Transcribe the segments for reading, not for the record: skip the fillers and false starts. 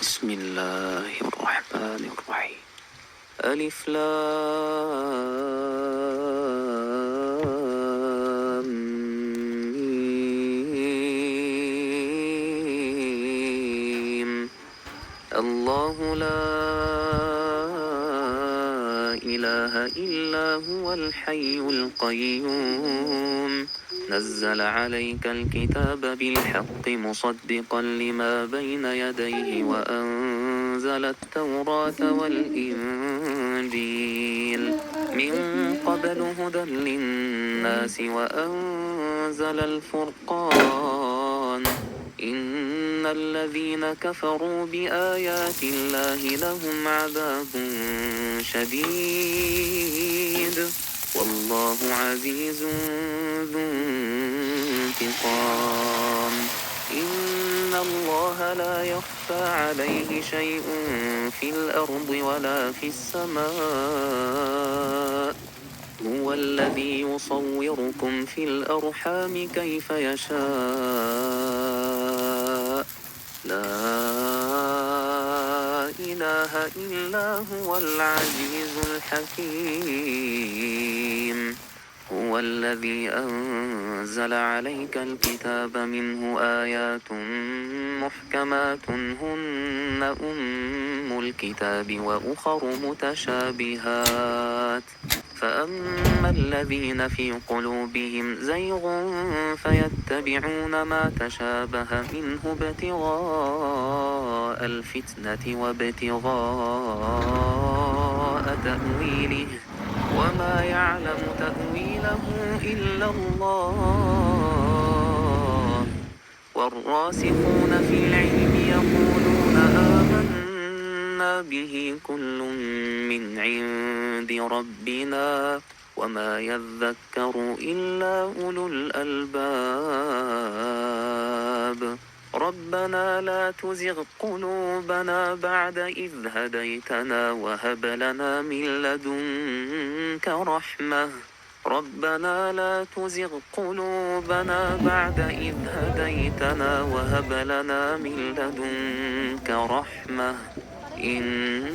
بسم الله الرحمن الرحيم. ألف لام ميم. الله لا إله إلا هو الحي القيوم نزل عليك الكتاب بالحق مصدقا لما بين يديه وأنزل التوراة والإنجيل من قبل هدى للناس وأنزل الفرقان إن الذين كفروا بآيات الله لهم عذاب شديد والله عزيز ذو انتقام. إن الله لا يخفى عليه شيء في الأرض ولا في السماء هو الذي يصوركم في الأرحام كيف يشاء لا إله إلا هو العزيز الحكيم. هو الذي أنزل عليك الكتاب منه آيات محكمات هن أم الكتاب وأخر متشابهات فأما الذين في قلوبهم زيغ فيتبعون ما تشابه منه ابتغاء الفتنة وابتغاء تأويله وما يعلم تأويله إلا الله والراسخون في العلم يقولون آمنا به كل من عند ربنا وما يذكر إلا أولو الألباب. ربنا لا تزغ قلوبنا بعد إذ هديتنا وهب لنا من لدنك رحمة ربنا لا تزغ قلوبنا بعد إذ هديتنا وهب لنا من لدنك رحمة إنك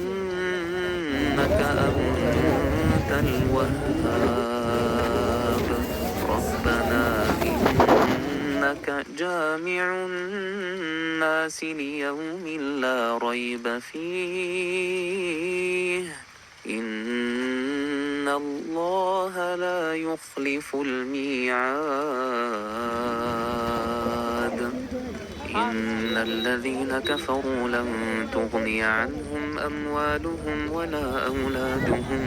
أنت الوهاب. ربنا إنك جامع الناس ليوم لا ريب فيه إن الله لا يخلف الميعاد. إن الذين كفروا لن تغني عنهم أموالهم ولا أولادهم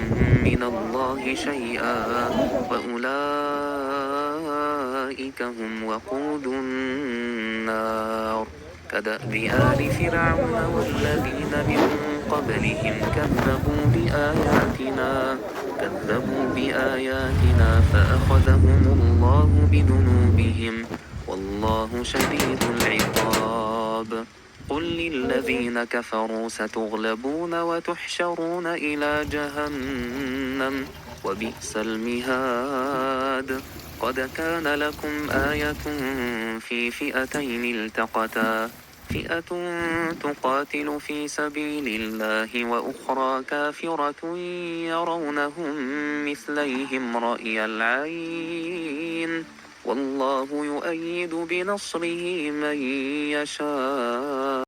من الله شيئا وأولئك هم وقود النار كدأب آل فرعون والذين من قبلهم كذبوا بآياتنا فأخذهم الله بذنوبهم والله شديد العقاب. قل للذين كفروا ستغلبون وتحشرون إلى جهنم وبئس المهاد. قد كان لكم آية في فئتين التقتا فئة تقاتل في سبيل الله وأخرى كافرة يرونهم مثليهم رأي العين والله يؤيد بنصره من يشاء